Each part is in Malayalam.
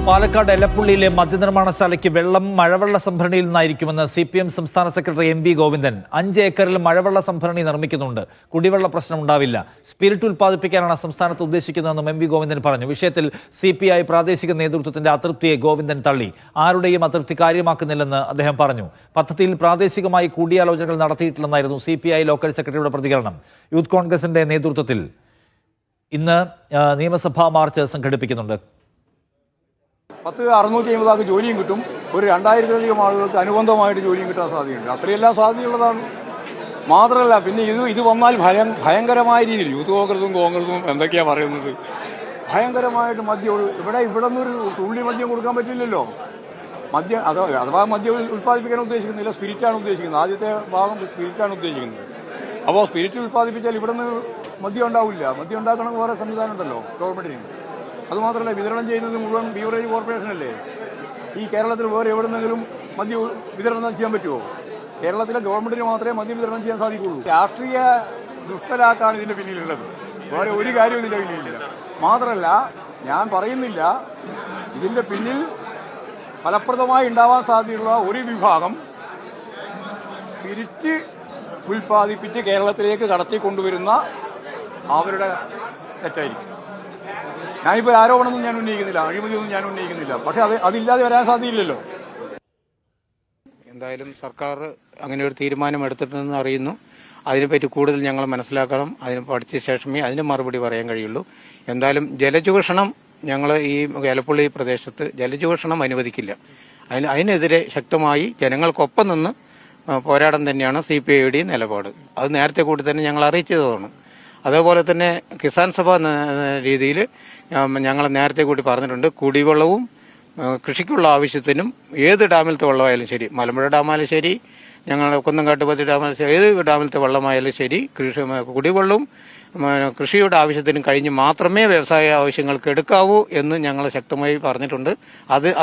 പാലക്കാട് എലപ്പുള്ളിയിലെ മദ്യനിർമ്മാണശാലയ്ക്ക് വെള്ളം മഴവെള്ള സംഭരണിയിൽ നിന്നായിരിക്കുമെന്ന് CPM സംസ്ഥാന സെക്രട്ടറി MV ഗോവിന്ദൻ. 5 ഏക്കറിൽ മഴവെള്ള സംഭരണി നിർമ്മിക്കുന്നുണ്ട്. കുടിവെള്ള പ്രശ്നം ഉണ്ടാവില്ല. സ്പിരിറ്റ് ഉൽപ്പാദിപ്പിക്കാനാണ് സംസ്ഥാനത്ത് ഉദ്ദേശിക്കുന്നതെന്നും MV ഗോവിന്ദൻ പറഞ്ഞു. വിഷയത്തിൽ CPI പ്രാദേശിക നേതൃത്വത്തിന്റെ അതൃപ്തിയെ ഗോവിന്ദൻ തള്ളി. ആരുടെയും അതൃപ്തി കാര്യമാക്കുന്നില്ലെന്ന് അദ്ദേഹം പറഞ്ഞു. പദ്ധതിയിൽ പ്രാദേശികമായി കൂടിയാലോചനകൾ നടത്തിയിട്ടില്ലെന്നായിരുന്നു CPI ലോക്കൽ സെക്രട്ടറിയുടെ പ്രതികരണം. യൂത്ത് കോൺഗ്രസിന്റെ നേതൃത്വത്തിൽ ഇന്ന് നിയമസഭാ മാർച്ച് സംഘടിപ്പിക്കുന്നുണ്ട്. 650 ആൾക്ക് ജോലിയും കിട്ടും. ഒരു 2000-ലധികം ആളുകൾക്ക് അനുബന്ധമായിട്ട് ജോലിയും കിട്ടാൻ സാധ്യതയുണ്ട്. അത്രയെല്ലാം സാധ്യതയുള്ളതാണ്. മാത്രമല്ല പിന്നെ ഇത് വന്നാൽ ഭയങ്കരമായ രീതിയിൽ യൂത്ത് കോൺഗ്രസും എന്തൊക്കെയാ പറയുന്നത്, ഭയങ്കരമായിട്ട് മദ്യം ഇവിടെ നിന്നൊരു തുള്ളി മദ്യം കൊടുക്കാൻ പറ്റില്ലല്ലോ. മദ്യം അഥവാ മദ്യം ഉൽപ്പാദിപ്പിക്കാൻ ഉദ്ദേശിക്കുന്നില്ല, സ്പിരിറ്റാണ് ഉദ്ദേശിക്കുന്നത്. ആദ്യത്തെ ഭാഗം സ്പിരിറ്റാണ് ഉദ്ദേശിക്കുന്നത്. അപ്പോൾ സ്പിരിറ്റ് ഉൽപ്പാദിപ്പിച്ചാൽ ഇവിടെ നിന്ന് മദ്യം ഉണ്ടാവില്ല. മദ്യം ഉണ്ടാക്കണമെങ്കിൽ വേറെ സംവിധാനം ഉണ്ടല്ലോ ഗവൺമെന്റിന്. അതുമാത്രമല്ല, വിതരണം ചെയ്യുന്നത് മുഴുവൻ ബീവറേജ് കോർപ്പറേഷനല്ലേ. ഈ കേരളത്തിൽ വേറെ എവിടെന്നെങ്കിലും മദ്യം വിതരണം ചെയ്യാൻ പറ്റുമോ? കേരളത്തിലെ ഗവൺമെന്റിന് മാത്രമേ മദ്യം വിതരണം ചെയ്യാൻ സാധിക്കുള്ളൂ. രാഷ്ട്രീയ ദുഷ്ടലാക്കാണ് ഇതിന്റെ പിന്നിലുള്ളത്. വേറെ ഒരു കാര്യവും ഇതിന്റെ പിന്നിലില്ല. മാത്രമല്ല, ഞാൻ പറയുന്നില്ല, ഇതിന്റെ പിന്നിൽ ഫലപ്രദമായി ഉണ്ടാവാൻ സാധ്യതയുള്ള ഒരു വിഭാഗം സ്പിരിറ്റ് ഉൽപ്പാദിപ്പിച്ച് കേരളത്തിലേക്ക് കടത്തിക്കൊണ്ടുവരുന്ന അവരുടെ സെറ്റായിരിക്കും. ഞാനിപ്പോൾ ആരോപണമൊന്നും ഞാൻ ഉന്നയിക്കുന്നില്ല, അഴിമതിയൊന്നും ഞാൻ ഉന്നയിക്കുന്നില്ല. പക്ഷെ അതില്ലാതെ വരാൻ സാധ്യതയില്ലല്ലോ. എന്തായാലും സർക്കാർ അങ്ങനെ ഒരു തീരുമാനം എടുത്തിട്ടുണ്ടെന്ന് അറിയുന്നു. അതിനെപ്പറ്റി കൂടുതൽ ഞങ്ങൾ മനസ്സിലാക്കണം. അതിന് പഠിച്ച ശേഷമേ അതിന് മറുപടി പറയാൻ കഴിയുള്ളൂ. എന്തായാലും ജലചൂഷണം ഞങ്ങൾ ഈ എലപ്പുള്ളി പ്രദേശത്ത് ജലചൂഷണം അനുവദിക്കില്ല. അതിനെതിരെ ശക്തമായി ജനങ്ങൾക്കൊപ്പം നിന്ന് പോരാടം തന്നെയാണ് CPIയുടെ നിലപാട്. അത് നേരത്തെ കൂടി തന്നെ ഞങ്ങൾ അറിയിച്ചതാണ്. അതേപോലെ തന്നെ കിസാൻ സഭ എന്ന രീതിയിൽ ഞങ്ങൾ നേരത്തെ കൂടി പറഞ്ഞിട്ടുണ്ട്, കുടിവെള്ളവും കൃഷിക്കുള്ള ആവശ്യത്തിനും ഏത് ഡാമിലത്തെ വെള്ളമായാലും ശരി, മലമ്പുഴ ഡാമായാലും ശരി, ഞങ്ങൾ കുന്നംകാട്ടുപതി ഡാമായാലും ശരി, ഏത് ഡാമിലത്തെ വെള്ളമായാലും ശരി, കുടിവെള്ളവും കൃഷിയുടെ ആവശ്യത്തിനും കഴിഞ്ഞ് മാത്രമേ വ്യവസായ ആവശ്യങ്ങൾക്ക് എടുക്കാവൂ എന്ന് ഞങ്ങൾ ശക്തമായി പറഞ്ഞിട്ടുണ്ട്.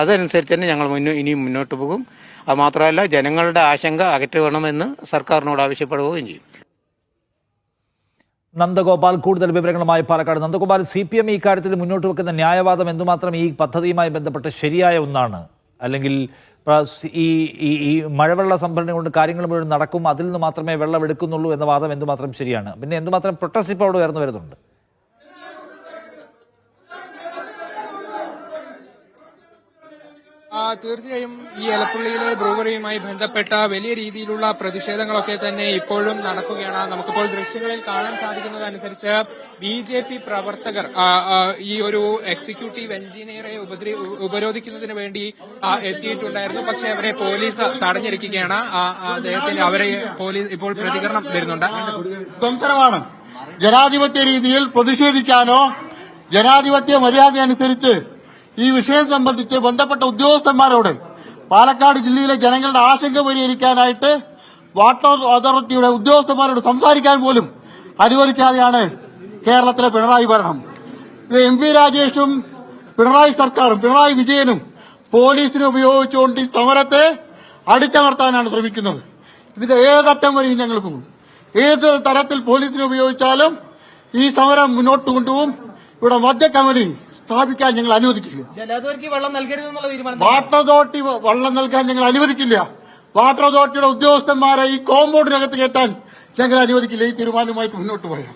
അതനുസരിച്ച് തന്നെ ഞങ്ങൾ ഇനിയും മുന്നോട്ട് പോകും. അത് മാത്രമല്ല, ജനങ്ങളുടെ ആശങ്ക അകറ്റണമെന്ന് സർക്കാരിനോട് ആവശ്യപ്പെടുകയും ചെയ്യും. നന്ദഗോപാൽ കൂടുതൽ വിവരങ്ങളുമായി പാലക്കാട്. നന്ദഗോപാൽ, CPM ഈ കാര്യത്തിൽ മുന്നോട്ട് വെക്കുന്ന ന്യായവാദം എന്തുമാത്രം ഈ പദ്ധതിയുമായി ബന്ധപ്പെട്ട് ശരിയായ ഒന്നാണ്, അല്ലെങ്കിൽ ഈ മഴവെള്ള സംഭരണി കൊണ്ട് കാര്യങ്ങൾ മുഴുവൻ നടക്കും, അതിൽ നിന്ന് മാത്രമേ വെള്ളം എടുക്കുന്നുള്ളൂ എന്ന വാദം എന്തുമാത്രം ശരിയാണ്? പിന്നെ എന്തുമാത്രം പ്രൊട്ടസ്റ്റ് ഇപ്പോൾ അവിടെ ഉയർന്നു വരുന്നുണ്ട്? തീർച്ചയായും ഈ എലപ്പുള്ളിയിലെ ബ്രൂവറിയുമായി ബന്ധപ്പെട്ട വലിയ രീതിയിലുള്ള പ്രതിഷേധങ്ങളൊക്കെ തന്നെ ഇപ്പോഴും നടക്കുകയാണ്. നമുക്കിപ്പോൾ ദൃശ്യങ്ങളിൽ കാണാൻ സാധിക്കുന്നതനുസരിച്ച് BJP പ്രവർത്തകർ ഈ ഒരു എക്സിക്യൂട്ടീവ് എഞ്ചിനീയറെ ഉപരോധിക്കുന്നതിന് വേണ്ടി എത്തിയിട്ടുണ്ടായിരുന്നു. പക്ഷേ അവരെ പോലീസ് തടഞ്ഞിരിക്കുകയാണ്. അവരെ പോലീസ് ഇപ്പോൾ പ്രതികരണം വരുന്നുണ്ട്. ധ്വംസനമാണ്. ജനാധിപത്യ രീതിയിൽ പ്രതിഷേധിക്കാനോ ജനാധിപത്യ മര്യാദ അനുസരിച്ച് ഈ വിഷയം സംബന്ധിച്ച് ബന്ധപ്പെട്ട ഉദ്യോഗസ്ഥന്മാരോട് പാലക്കാട് ജില്ലയിലെ ജനങ്ങളുടെ ആശങ്ക പരിഹരിക്കാനായിട്ട് വാട്ടർ അതോറിറ്റിയുടെ ഉദ്യോഗസ്ഥന്മാരോട് സംസാരിക്കാൻ പോലും അനുവദിക്കാതെയാണ് കേരളത്തിലെ പിണറായി ഭരണം. ഇത് MV രാജേഷും പിണറായി സർക്കാരും പിണറായി വിജയനും പോലീസിനെ ഉപയോഗിച്ചുകൊണ്ട് ഈ സമരത്തെ അടിച്ചമർത്താനാണ് ശ്രമിക്കുന്നത്. ഇതിന്റെ ഏതറ്റം വരെയും ഞങ്ങൾ പോകും. ഏത് തരത്തിൽ പോലീസിനെ ഉപയോഗിച്ചാലും ഈ സമരം മുന്നോട്ട് കൊണ്ടുപോകും. ഇവിടെ മദ്യ കമ്പനി സ്ഥാപിക്കാൻ ഞങ്ങൾ അനുവദിക്കില്ല. വാട്ടർ അതോറിറ്റി വെള്ളം നൽകാൻ ഞങ്ങൾ അനുവദിക്കില്ല. വാട്ടർ അതോറിറ്റിയുടെ ഉദ്യോഗസ്ഥന്മാരെ ഈ കോമ്പൗണ്ടിനകത്ത് കയറ്റാൻ ഞങ്ങൾ അനുവദിക്കില്ല. ഈ തീരുമാനവുമായിട്ട് മുന്നോട്ട് പോയാൽ